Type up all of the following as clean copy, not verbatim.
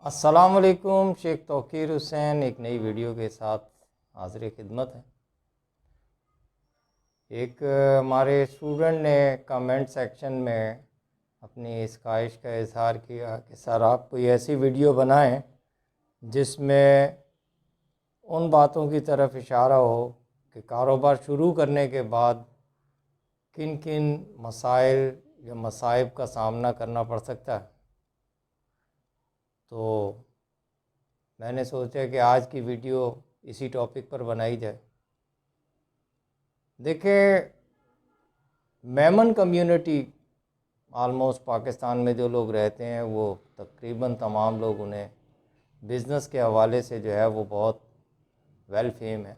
السلام علیکم، شیخ توقیر حسین ایک نئی ویڈیو کے ساتھ حاضر خدمت ہے۔ ایک ہمارے اسٹوڈنٹ نے کمنٹ سیکشن میں اپنی اس خواہش کا اظہار کیا کہ سر آپ کوئی ایسی ویڈیو بنائیں جس میں ان باتوں کی طرف اشارہ ہو کہ کاروبار شروع کرنے کے بعد کن کن مسائل یا مصائب کا سامنا کرنا پڑ سکتا ہے۔ تو میں نے سوچا کہ آج کی ویڈیو اسی ٹاپک پر بنائی جائے۔ دیکھیں، میمن کمیونٹی آلموسٹ پاکستان میں جو لوگ رہتے ہیں وہ تقریباً تمام لوگ انہیں بزنس کے حوالے سے جو ہے وہ بہت ویل فیم ہے۔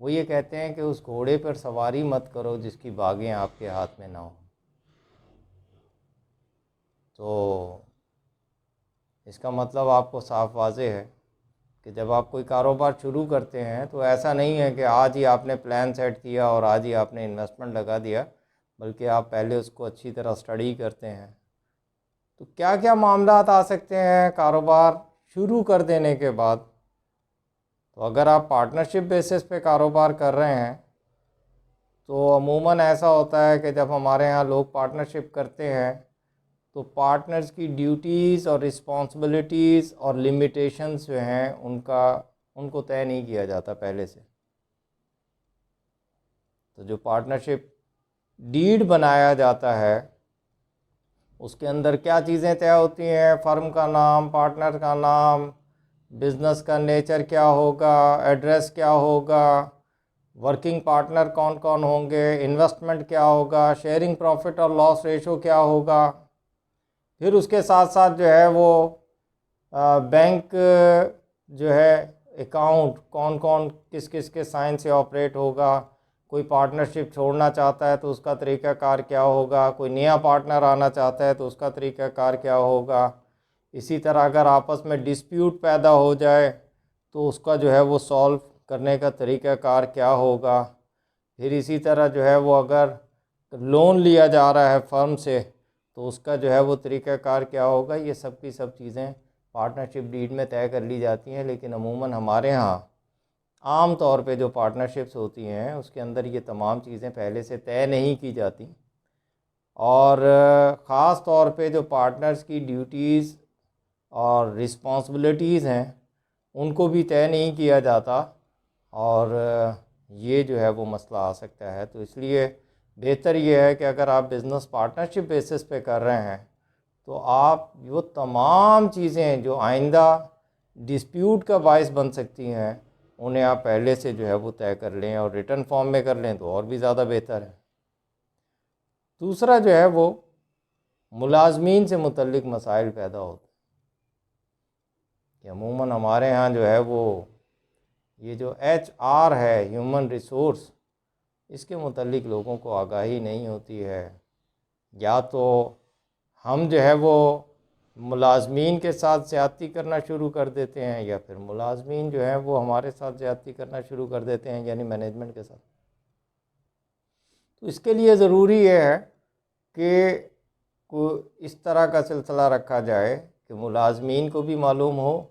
وہ یہ کہتے ہیں کہ اس گھوڑے پر سواری مت کرو جس کی باگیں آپ کے ہاتھ میں نہ ہو۔ تو اس کا مطلب آپ کو صاف واضح ہے کہ جب آپ کوئی کاروبار شروع کرتے ہیں تو ایسا نہیں ہے کہ آج ہی آپ نے پلان سیٹ کیا اور آج ہی آپ نے انویسٹمنٹ لگا دیا، بلکہ آپ پہلے اس کو اچھی طرح اسٹڈی کرتے ہیں۔ تو کیا کیا معاملات آ سکتے ہیں کاروبار شروع کر دینے کے بعد؟ تو اگر آپ پارٹنرشپ بیسس پہ کاروبار کر رہے ہیں تو عموماً ایسا ہوتا ہے کہ جب ہمارے ہاں لوگ پارٹنرشپ کرتے ہیں تو پارٹنرز کی ڈیوٹیز اور رسپانسبلٹیز اور لمیٹیشنز جو ہیں ان کو طے نہیں کیا جاتا پہلے سے۔ تو جو پارٹنرشپ ڈیڈ بنایا جاتا ہے اس کے اندر کیا چیزیں طے ہوتی ہیں؟ فرم کا نام، پارٹنر کا نام، بزنس کا نیچر کیا ہوگا، ایڈریس کیا ہوگا، ورکنگ پارٹنر کون کون ہوں گے، انویسٹمنٹ کیا ہوگا، شیئرنگ پروفٹ اور لاس ریشو کیا ہوگا، پھر اس کے ساتھ ساتھ جو ہے وہ بینک جو ہے اکاؤنٹ کون کون کس کس کے سائن سے آپریٹ ہوگا، کوئی پارٹنرشپ چھوڑنا چاہتا ہے تو اس کا طریقہ کار کیا ہوگا، کوئی نیا پارٹنر آنا چاہتا ہے تو اس کا طریقہ کار کیا ہوگا۔ اسی طرح اگر آپس میں ڈسپیوٹ پیدا ہو جائے تو اس کا جو ہے وہ سولو کرنے کا طریقہ کار کیا ہوگا۔ پھر اسی طرح جو ہے وہ اگر لون لیا جا رہا ہے فرم سے تو اس کا جو ہے وہ طریقہ کار کیا ہوگا۔ یہ سب کی سب چیزیں پارٹنرشپ ڈیڈ میں طے کر لی جاتی ہیں، لیکن عموماً ہمارے ہاں عام طور پہ جو پارٹنرشپس ہوتی ہیں اس کے اندر یہ تمام چیزیں پہلے سے طے نہیں کی جاتی، اور خاص طور پہ جو پارٹنرز کی ڈیوٹیز اور رسپانسبلٹیز ہیں ان کو بھی طے نہیں کیا جاتا، اور یہ جو ہے وہ مسئلہ آ سکتا ہے۔ تو اس لیے بہتر یہ ہے کہ اگر آپ بزنس پارٹنرشپ بیسس پہ کر رہے ہیں تو آپ وہ تمام چیزیں جو آئندہ ڈسپیوٹ کا باعث بن سکتی ہیں انہیں آپ پہلے سے جو ہے وہ طے کر لیں، اور ریٹن فارم میں کر لیں تو اور بھی زیادہ بہتر ہے۔ دوسرا جو ہے وہ ملازمین سے متعلق مسائل پیدا ہوتے ہیں کہ عموماً ہمارے ہاں جو ہے وہ یہ جو HR ہے، ہیومن ریسورس، اس کے متعلق لوگوں کو آگاہی نہیں ہوتی ہے، یا تو ہم جو ہے وہ ملازمین کے ساتھ زیادتی کرنا شروع کر دیتے ہیں، یا پھر ملازمین جو ہیں وہ ہمارے ساتھ زیادتی کرنا شروع کر دیتے ہیں، یعنی مینجمنٹ کے ساتھ۔ تو اس کے لیے ضروری یہ ہے کہ اس طرح کا سلسلہ رکھا جائے کہ ملازمین کو بھی معلوم ہو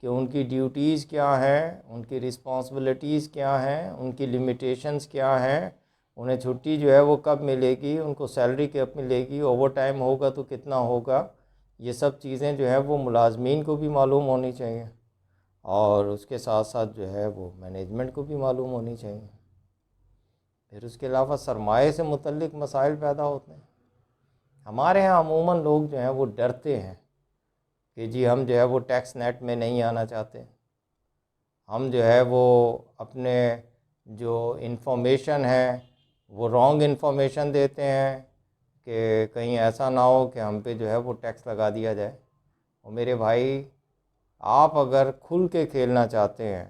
کہ ان کی ڈیوٹیز کیا ہیں، ان کی رسپانسبلٹیز کیا ہیں، ان کی لمیٹیشنز کیا ہیں، انہیں چھٹی جو ہے وہ کب ملے گی، ان کو سیلری کب ملے گی، اوور ٹائم ہوگا تو کتنا ہوگا۔ یہ سب چیزیں جو ہے وہ ملازمین کو بھی معلوم ہونی چاہیے، اور اس کے ساتھ ساتھ جو ہے وہ مینجمنٹ کو بھی معلوم ہونی چاہیے۔ پھر اس کے علاوہ سرمایہ سے متعلق مسائل پیدا ہوتے ہیں۔ ہمارے ہاں عموماً لوگ جو ہیں وہ ڈرتے ہیں کہ جی ہم جو ہے وہ ٹیکس نیٹ میں نہیں آنا چاہتے، ہم جو ہے وہ اپنے جو انفارمیشن ہے وہ رانگ انفارمیشن دیتے ہیں کہ کہیں ایسا نہ ہو کہ ہم پہ جو ہے وہ ٹیکس لگا دیا جائے۔ اور میرے بھائی، آپ اگر کھل کے کھیلنا چاہتے ہیں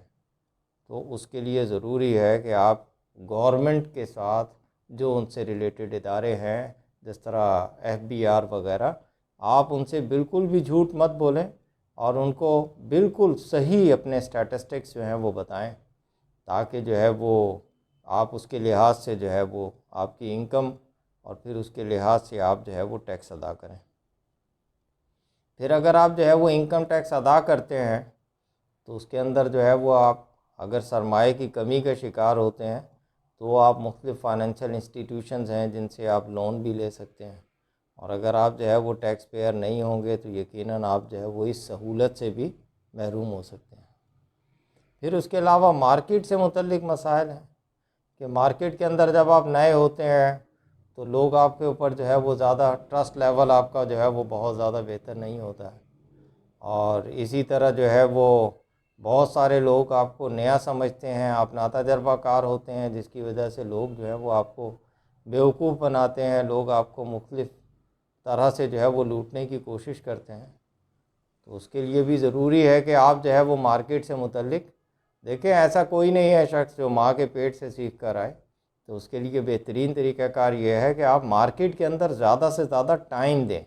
تو اس کے لیے ضروری ہے کہ آپ گورنمنٹ کے ساتھ جو ان سے ریلیٹڈ ادارے ہیں جس طرح FBR وغیرہ، آپ ان سے بالکل بھی جھوٹ مت بولیں، اور ان کو بالکل صحیح اپنے سٹیٹسٹکس جو ہیں وہ بتائیں، تاکہ جو ہے وہ آپ اس کے لحاظ سے جو ہے وہ آپ کی انکم اور پھر اس کے لحاظ سے آپ جو ہے وہ ٹیکس ادا کریں۔ پھر اگر آپ جو ہے وہ انکم ٹیکس ادا کرتے ہیں تو اس کے اندر جو ہے وہ آپ اگر سرمایہ کی کمی کا شکار ہوتے ہیں تو آپ مختلف فائنینشیل انسٹیٹیوشنز ہیں جن سے آپ لون بھی لے سکتے ہیں، اور اگر آپ جو ہے وہ ٹیکس پیئر نہیں ہوں گے تو یقیناً آپ جو ہے وہ اس سہولت سے بھی محروم ہو سکتے ہیں۔ پھر اس کے علاوہ مارکیٹ سے متعلق مسائل ہیں کہ مارکیٹ کے اندر جب آپ نئے ہوتے ہیں تو لوگ آپ کے اوپر جو ہے وہ زیادہ ٹرسٹ لیول آپ کا جو ہے وہ بہت زیادہ بہتر نہیں ہوتا ہے، اور اسی طرح جو ہے وہ بہت سارے لوگ آپ کو نیا سمجھتے ہیں، آپ ناتجربہ کار ہوتے ہیں، جس کی وجہ سے لوگ جو ہے وہ آپ کو بیوقوف بناتے ہیں، لوگ آپ کو مختلف طرح سے جو ہے وہ لوٹنے کی کوشش کرتے ہیں۔ تو اس کے لیے بھی ضروری ہے کہ آپ جو ہے وہ مارکیٹ سے متعلق دیکھیں، ایسا کوئی نہیں ہے شخص جو ماں کے پیٹ سے سیکھ کر آئے، تو اس کے لیے بہترین طریقہ کار یہ ہے کہ آپ مارکیٹ کے اندر زیادہ سے زیادہ ٹائم دیں۔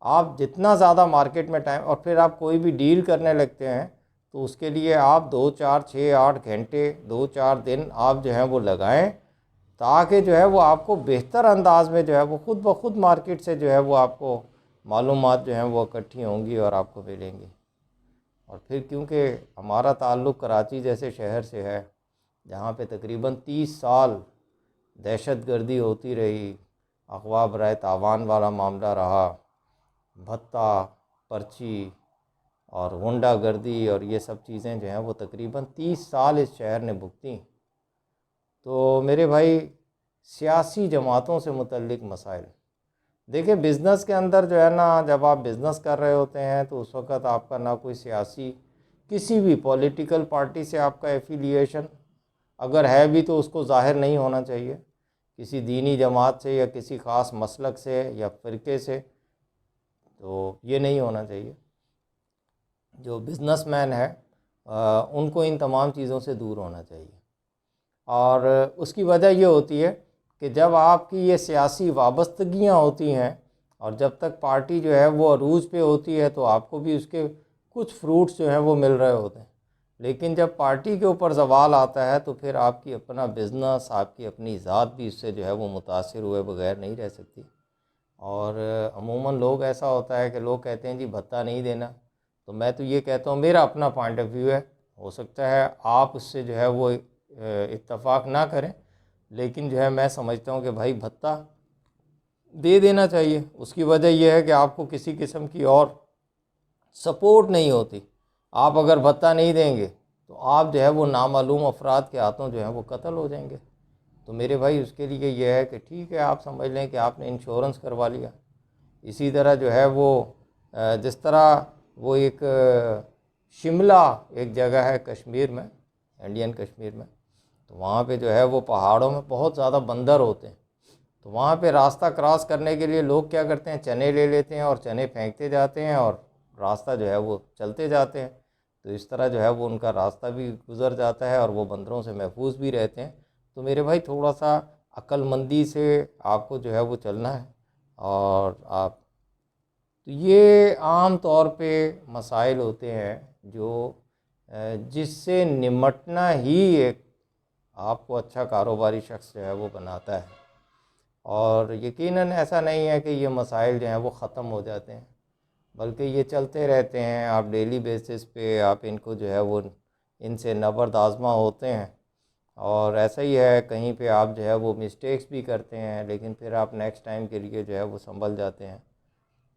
آپ جتنا زیادہ مارکیٹ میں ٹائم، اور پھر آپ کوئی بھی ڈیل کرنے لگتے ہیں تو اس کے لیے آپ 2 4 6 8 گھنٹے 2 4 دن آپ جو ہیں وہ لگائیں، تاکہ جو ہے وہ آپ کو بہتر انداز میں جو ہے وہ خود بخود مارکیٹ سے جو ہے وہ آپ کو معلومات جو ہیں وہ اکٹھی ہوں گی اور آپ کو ملیں گی۔ اور پھر کیونکہ ہمارا تعلق کراچی جیسے شہر سے ہے جہاں پہ تقریباً 30 سال دہشت گردی ہوتی رہی، اغوا برائے تاوان والا معاملہ رہا، بھتہ، پرچی اور غنڈہ گردی اور یہ سب چیزیں جو ہیں وہ تقریباً 30 سال اس شہر نے بھگتیں، تو میرے بھائی سیاسی جماعتوں سے متعلق مسائل دیکھیں، بزنس کے اندر جو ہے نا، جب آپ بزنس کر رہے ہوتے ہیں تو اس وقت آپ کا نہ کوئی سیاسی کسی بھی پولیٹیکل پارٹی سے آپ کا ایفیلیشن اگر ہے بھی تو اس کو ظاہر نہیں ہونا چاہیے، کسی دینی جماعت سے یا کسی خاص مسلک سے یا فرقے سے، تو یہ نہیں ہونا چاہیے۔ جو بزنس مین ہے ان کو ان تمام چیزوں سے دور ہونا چاہیے، اور اس کی وجہ یہ ہوتی ہے کہ جب آپ کی یہ سیاسی وابستگیاں ہوتی ہیں اور جب تک پارٹی جو ہے وہ عروج پہ ہوتی ہے تو آپ کو بھی اس کے کچھ فروٹس جو ہیں وہ مل رہے ہوتے ہیں، لیکن جب پارٹی کے اوپر زوال آتا ہے تو پھر آپ کی اپنا بزنس، آپ کی اپنی ذات بھی اس سے جو ہے وہ متاثر ہوئے بغیر نہیں رہ سکتی۔ اور عموماً لوگ ایسا ہوتا ہے کہ لوگ کہتے ہیں جی بھتہ نہیں دینا، تو میں تو یہ کہتا ہوں، میرا اپنا پوائنٹ آف ویو ہے، ہو سکتا ہے آپ اس سے جو ہے وہ اتفاق نہ کریں، لیکن جو ہے میں سمجھتا ہوں کہ بھائی بھتہ دے دینا چاہیے۔ اس کی وجہ یہ ہے کہ آپ کو کسی قسم کی اور سپورٹ نہیں ہوتی۔ آپ اگر بھتہ نہیں دیں گے تو آپ جو ہے وہ نامعلوم افراد کے ہاتھوں جو ہے وہ قتل ہو جائیں گے۔ تو میرے بھائی اس کے لیے یہ ہے کہ ٹھیک ہے، آپ سمجھ لیں کہ آپ نے انشورنس کروا لیا۔ اسی طرح جو ہے وہ جس طرح وہ ایک شملہ ایک جگہ ہے کشمیر میں، انڈین کشمیر میں، تو وہاں پہ جو ہے وہ پہاڑوں میں بہت زیادہ بندر ہوتے ہیں، تو وہاں پہ راستہ کراس کرنے کے لیے لوگ کیا کرتے ہیں، چنے لے لیتے ہیں اور چنے پھینکتے جاتے ہیں اور راستہ جو ہے وہ چلتے جاتے ہیں، تو اس طرح جو ہے وہ ان کا راستہ بھی گزر جاتا ہے اور وہ بندروں سے محفوظ بھی رہتے ہیں۔ تو میرے بھائی تھوڑا سا عقل مندی سے آپ کو جو ہے وہ چلنا ہے، اور آپ تو یہ عام طور پہ مسائل ہوتے ہیں جو جس سے نمٹنا ہی ایک آپ کو اچھا کاروباری شخص جو ہے وہ بناتا ہے، اور یقیناً ایسا نہیں ہے کہ یہ مسائل جو ہیں وہ ختم ہو جاتے ہیں، بلکہ یہ چلتے رہتے ہیں، آپ ڈیلی بیسس پہ آپ ان کو جو ہے وہ ان سے نبرد آزما ہوتے ہیں، اور ایسا ہی ہے کہیں پہ آپ جو ہے وہ مسٹیکس بھی کرتے ہیں، لیکن پھر آپ نیکسٹ ٹائم کے لیے جو ہے وہ سنبھل جاتے ہیں۔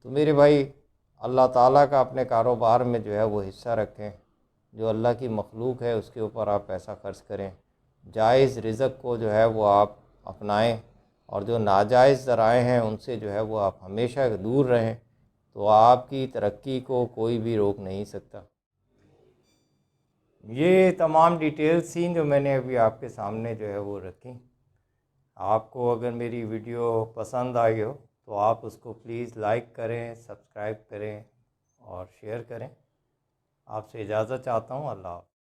تو میرے بھائی اللہ تعالیٰ کا اپنے کاروبار میں جو ہے وہ حصہ رکھیں، جو اللہ کی مخلوق ہے اس کے اوپر آپ پیسہ خرچ کریں، جائز رزق کو جو ہے وہ آپ اپنائیں، اور جو ناجائز ذرائع ہیں ان سے جو ہے وہ آپ ہمیشہ دور رہیں، تو آپ کی ترقی کو کوئی بھی روک نہیں سکتا۔ یہ تمام ڈیٹیلز تھیں جو میں نے ابھی آپ کے سامنے جو ہے وہ رکھی۔ آپ کو اگر میری ویڈیو پسند آئی ہو تو آپ اس کو پلیز لائک کریں، سبسکرائب کریں اور شیئر کریں۔ آپ سے اجازت چاہتا ہوں، اللہ حافظ۔